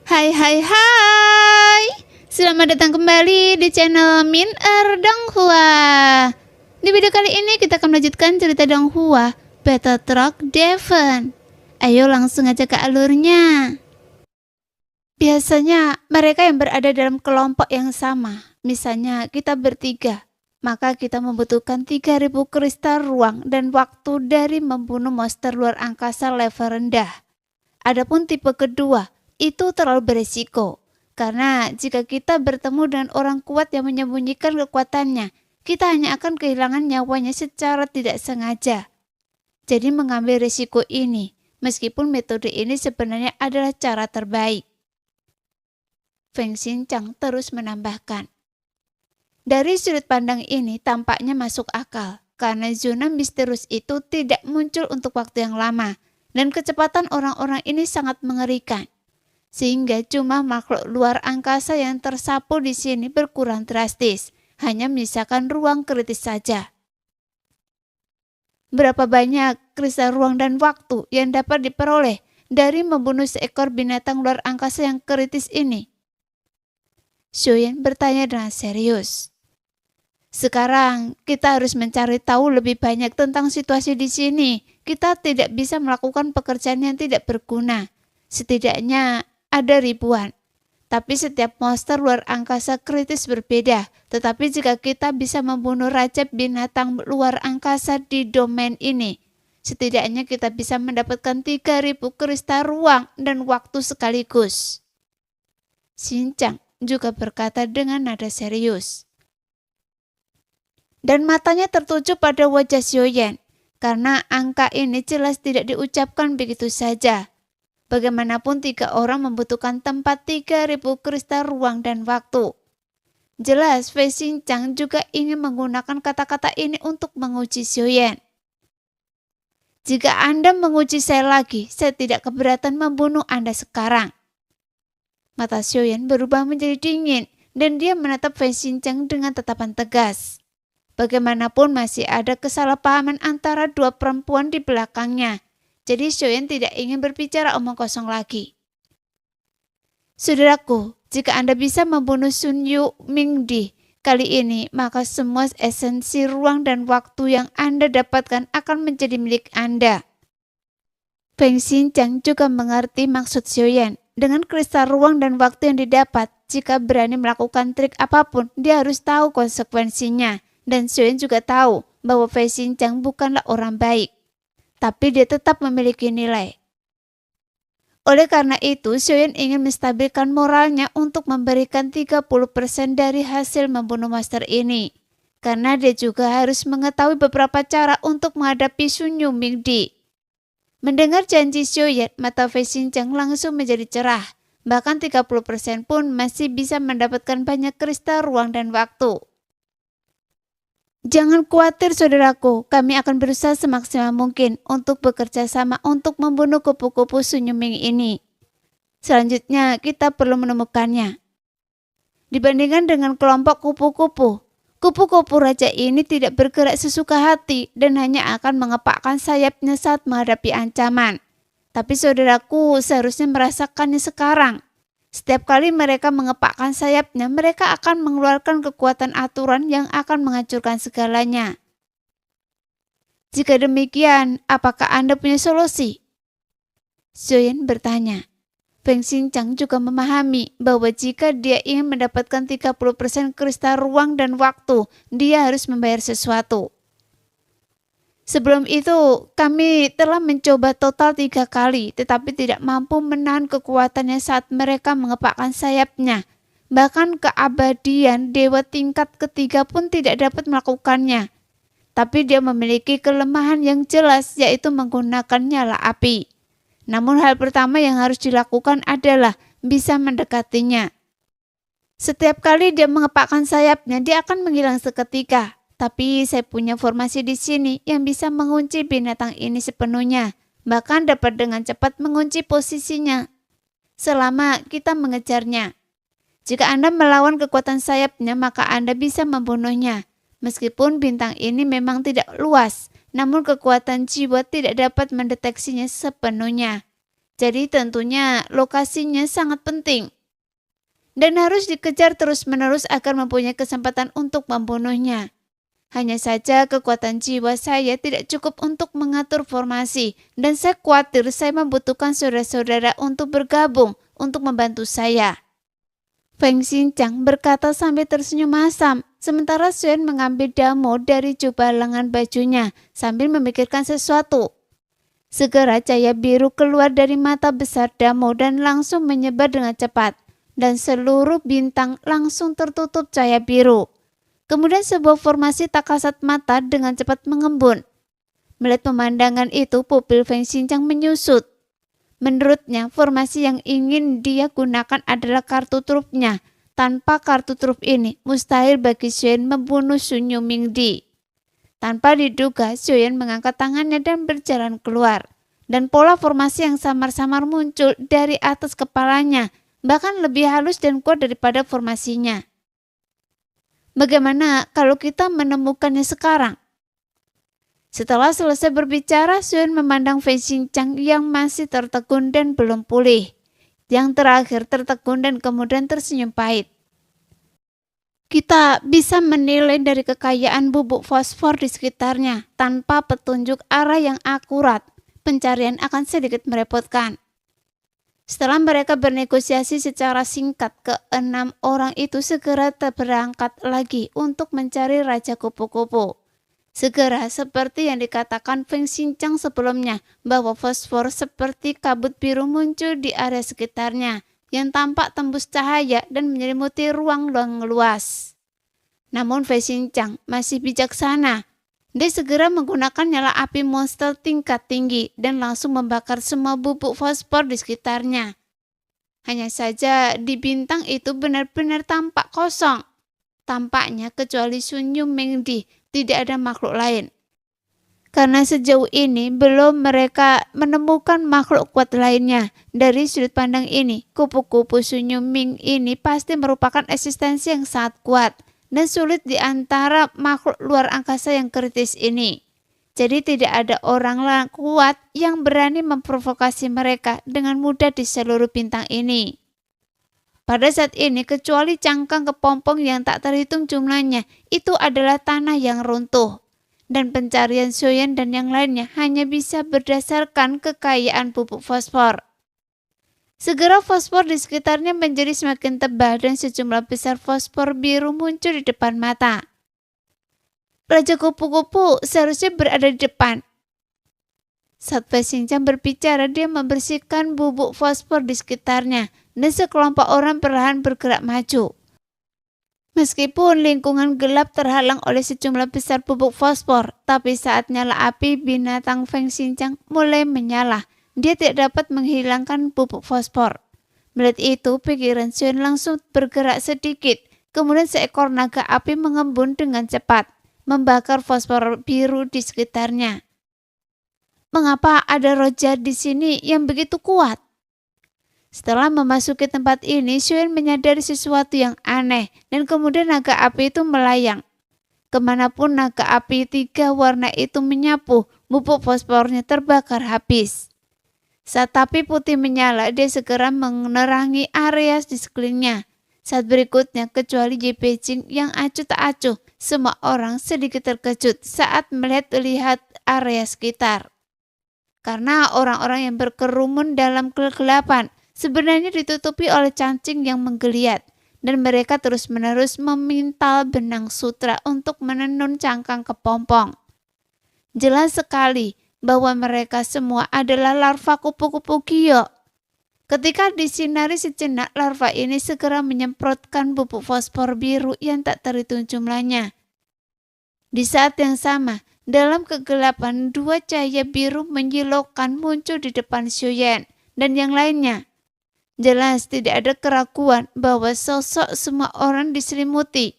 Hai hai hai. Selamat datang kembali di channel Min Donghua. Di video kali ini kita akan melanjutkan cerita Donghua Battle Truck Devon. Ayo langsung aja ke alurnya. Biasanya mereka yang berada dalam kelompok yang sama, misalnya kita bertiga, maka kita membutuhkan 3000 kristal ruang dan waktu dari membunuh monster luar angkasa level rendah. Adapun tipe kedua, itu terlalu beresiko. Karena jika kita bertemu dengan orang kuat yang menyembunyikan kekuatannya, kita hanya akan kehilangan nyawanya secara tidak sengaja. Jadi mengambil risiko ini, meskipun metode ini sebenarnya adalah cara terbaik. Feng Xinchang terus menambahkan. Dari sudut pandang ini tampaknya masuk akal, karena zona misterius itu tidak muncul untuk waktu yang lama, dan kecepatan orang-orang ini sangat mengerikan. Sehingga cuma makhluk luar angkasa yang tersapu di sini berkurang drastis, hanya menyisakan ruang kritis saja. Berapa banyak kristal ruang dan waktu yang dapat diperoleh dari membunuh seekor binatang luar angkasa yang kritis ini? Xiaoyan bertanya dengan serius. Sekarang kita harus mencari tahu lebih banyak tentang situasi di sini. Kita tidak bisa melakukan pekerjaan yang tidak berguna. Setidaknya ada ribuan. Tapi setiap monster luar angkasa kritis berbeda. Tetapi jika kita bisa membunuh raja binatang luar angkasa di domain ini, setidaknya kita bisa mendapatkan 3000 kristal ruang dan waktu sekaligus. Xinchang juga berkata dengan nada serius. Dan matanya tertuju pada wajah Xiaoyan, karena angka ini jelas tidak diucapkan begitu saja. Bagaimanapun 3 orang membutuhkan tempat 3000 kristal ruang dan waktu. Jelas Feng Xinchang juga ingin menggunakan kata-kata ini untuk menguji Xiaoyan. Jika Anda menguji saya lagi, saya tidak keberatan membunuh Anda sekarang. Mata Xiaoyan berubah menjadi dingin dan dia menatap Feng Xinchang dengan tatapan tegas. Bagaimanapun masih ada kesalahpahaman antara dua perempuan di belakangnya. Jadi Xiaoyan tidak ingin berbicara omong kosong lagi. Saudaraku, jika Anda bisa membunuh Sun Yu Mingdi kali ini, maka semua esensi ruang dan waktu yang Anda dapatkan akan menjadi milik Anda. Feng Xinchang juga mengerti maksud Xiaoyan. Dengan kristal ruang dan waktu yang didapat, jika berani melakukan trik apapun, dia harus tahu konsekuensinya. Dan Xiaoyan juga tahu bahwa Feng Xinchang bukanlah orang baik. Tapi dia tetap memiliki nilai. Oleh karena itu, Xiaoyan ingin menstabilkan moralnya untuk memberikan 30% dari hasil membunuh monster ini. Karena dia juga harus mengetahui beberapa cara untuk menghadapi Sun Yu Mingdi. Mendengar janji Xiaoyan, mata Feng Xinchang langsung menjadi cerah. Bahkan 30% pun masih bisa mendapatkan banyak kristal ruang dan waktu. Jangan khawatir saudaraku, kami akan berusaha semaksimal mungkin untuk bekerja sama untuk membunuh kupu-kupu Sun Yu Ming ini. Selanjutnya kita perlu menemukannya. Dibandingkan dengan kelompok kupu-kupu, kupu-kupu raja ini tidak bergerak sesuka hati dan hanya akan mengepakkan sayapnya saat menghadapi ancaman. Tapi saudaraku seharusnya merasakannya sekarang. Setiap kali mereka mengepakkan sayapnya, mereka akan mengeluarkan kekuatan aturan yang akan menghancurkan segalanya. Jika demikian, apakah Anda punya solusi? Xiaoyan bertanya. Feng Xinchang juga memahami bahwa jika dia ingin mendapatkan 30% kristal ruang dan waktu, dia harus membayar sesuatu. Sebelum itu, kami telah mencoba total 3 kali, tetapi tidak mampu menahan kekuatannya saat mereka mengepakkan sayapnya. Bahkan keabadian dewa tingkat ketiga pun tidak dapat melakukannya. Tapi dia memiliki kelemahan yang jelas, yaitu menggunakan nyala api. Namun hal pertama yang harus dilakukan adalah bisa mendekatinya. Setiap kali dia mengepakkan sayapnya, dia akan menghilang seketika. Tapi saya punya formasi di sini yang bisa mengunci binatang ini sepenuhnya, bahkan dapat dengan cepat mengunci posisinya selama kita mengejarnya. Jika Anda melawan kekuatan sayapnya, maka Anda bisa membunuhnya. Meskipun bintang ini memang tidak luas, namun kekuatan jiwa tidak dapat mendeteksinya sepenuhnya. Jadi tentunya lokasinya sangat penting dan harus dikejar terus-menerus agar mempunyai kesempatan untuk membunuhnya. Hanya saja kekuatan jiwa saya tidak cukup untuk mengatur formasi dan saya khawatir saya membutuhkan saudara-saudara untuk bergabung untuk membantu saya. Feng Xinjiang berkata sambil tersenyum masam, sementara Xuan mengambil damo dari jubah lengan bajunya sambil memikirkan sesuatu. Segera cahaya biru keluar dari mata besar damo dan langsung menyebar dengan cepat, dan seluruh bintang langsung tertutup cahaya biru. Kemudian sebuah formasi tak kasat mata dengan cepat mengembun. Melihat pemandangan itu, pupil Feng Xinjiang menyusut. Menurutnya, formasi yang ingin dia gunakan adalah kartu trufnya. Tanpa kartu truf ini, mustahil bagi Xuan membunuh Sun Yumingdi. Tanpa diduga, Xuan mengangkat tangannya dan berjalan keluar. Dan pola formasi yang samar-samar muncul dari atas kepalanya, bahkan lebih halus dan kuat daripada formasinya. Bagaimana kalau kita menemukannya sekarang? Setelah selesai berbicara, Xuan memandang Feng Xinjiang yang masih tertegun dan belum pulih. Yang terakhir tertegun dan kemudian tersenyum pahit. Kita bisa menilai dari kekayaan bubuk fosfor di sekitarnya. Tanpa petunjuk arah yang akurat, pencarian akan sedikit merepotkan. Setelah mereka bernegosiasi secara singkat, ke-6 orang itu segera berangkat lagi untuk mencari Raja Kupu-Kupu. Segera seperti yang dikatakan Feng Xinjiang sebelumnya, bahwa fosfor seperti kabut biru muncul di area sekitarnya yang tampak tembus cahaya dan menyelimuti ruang luas. Namun Feng Xinjiang masih bijaksana. Dia segera menggunakan nyala api monster tingkat tinggi dan langsung membakar semua bubuk fosfor di sekitarnya. Hanya saja di bintang itu benar-benar tampak kosong. Tampaknya kecuali Sun Yumingdi, tidak ada makhluk lain. Karena sejauh ini belum mereka menemukan makhluk kuat lainnya. Dari sudut pandang ini, kupu-kupu Sun Yuming ini pasti merupakan eksistensi yang sangat kuat dan sulit di antara makhluk luar angkasa yang kritis ini. Jadi tidak ada orang kuat yang berani memprovokasi mereka dengan mudah di seluruh bintang ini. Pada saat ini, kecuali cangkang kepompong yang tak terhitung jumlahnya, itu adalah tanah yang runtuh. Dan pencarian Xuan dan yang lainnya hanya bisa berdasarkan kekayaan pupuk fosfor. Segera fosfor di sekitarnya menjadi semakin tebal dan sejumlah besar fosfor biru muncul di depan mata. Raja Kupu-Kupu seharusnya berada di depan. Saat Feng Xinjiang berbicara, dia membersihkan bubuk fosfor di sekitarnya dan sekelompok orang perlahan bergerak maju. Meskipun lingkungan gelap terhalang oleh sejumlah besar bubuk fosfor, tapi saat nyala api binatang Feng Xinjiang mulai menyala, dia tidak dapat menghilangkan bubuk fosfor. Melihat itu, pikiran Xuan langsung bergerak sedikit, kemudian seekor naga api mengembun dengan cepat, membakar fosfor biru di sekitarnya. Mengapa ada roja di sini yang begitu kuat? Setelah memasuki tempat ini, Xuan menyadari sesuatu yang aneh dan kemudian naga api itu melayang. Kemanapun naga api 3 warna itu menyapu, bubuk fosfornya terbakar habis. Saat api putih menyala, dia segera menerangi area di sekelilingnya. Saat berikutnya, kecuali Ji Beijing yang acuh tak acuh, semua orang sedikit terkejut saat melihat area sekitar. Karena orang-orang yang berkerumun dalam kegelapan sebenarnya ditutupi oleh cacing yang menggeliat, dan mereka terus-menerus memintal benang sutra untuk menenun cangkang kepompong. Jelas sekali bahwa mereka semua adalah larva kupu-kupu giok. Ketika disinari sejenak, larva ini segera menyemprotkan bubuk fosfor biru yang tak terhitung jumlahnya. Di saat yang sama, dalam kegelapan 2 cahaya biru menyilaukan muncul di depan Xuan dan yang lainnya. Jelas tidak ada keraguan bahwa sosok semua orang diselimuti.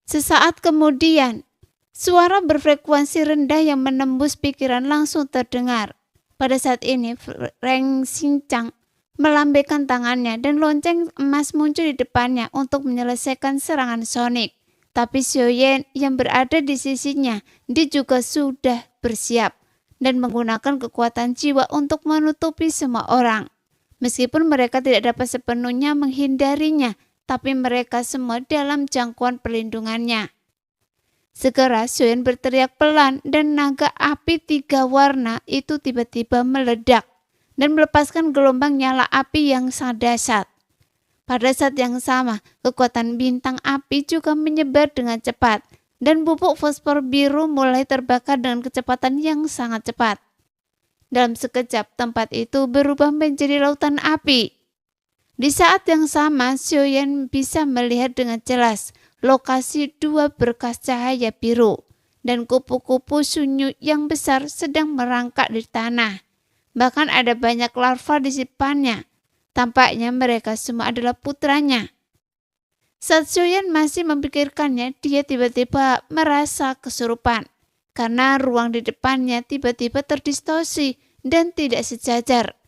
Sesaat kemudian, suara berfrekuensi rendah yang menembus pikiran langsung terdengar. Pada saat ini, Feng Xinjiang melambaikan tangannya dan lonceng emas muncul di depannya untuk menyelesaikan serangan sonik. Tapi Xuan yang berada di sisinya, dia juga sudah bersiap. dan menggunakan kekuatan jiwa untuk menutupi semua orang. Meskipun mereka tidak dapat sepenuhnya menghindarinya, tapi mereka semua dalam jangkauan perlindungannya. Segera Xiuyan berteriak pelan dan naga api 3 warna itu tiba-tiba meledak dan melepaskan gelombang nyala api yang sangat dahsyat. Pada saat yang sama, kekuatan bintang api juga menyebar dengan cepat dan pupuk fosfor biru mulai terbakar dengan kecepatan yang sangat cepat. Dalam sekejap, tempat itu berubah menjadi lautan api. Di saat yang sama, Xiuyan bisa melihat dengan jelas lokasi 2 berkas cahaya biru dan kupu-kupu sunyu yang besar sedang merangkak di tanah. Bahkan ada banyak larva di depannya. Tampaknya mereka semua adalah putranya. Saat Xiuyan masih memikirkannya, dia tiba-tiba merasa kesurupan karena ruang di depannya tiba-tiba terdistorsi dan tidak sejajar.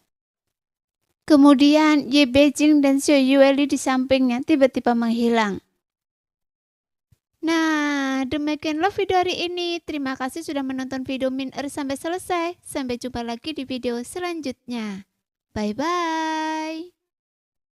Kemudian Ye Beijing dan Xiao Yueli di sampingnya tiba-tiba menghilang. Nah, demikianlah video hari ini. Terima kasih sudah menonton video Min sampai selesai. Sampai jumpa lagi di video selanjutnya. Bye-bye.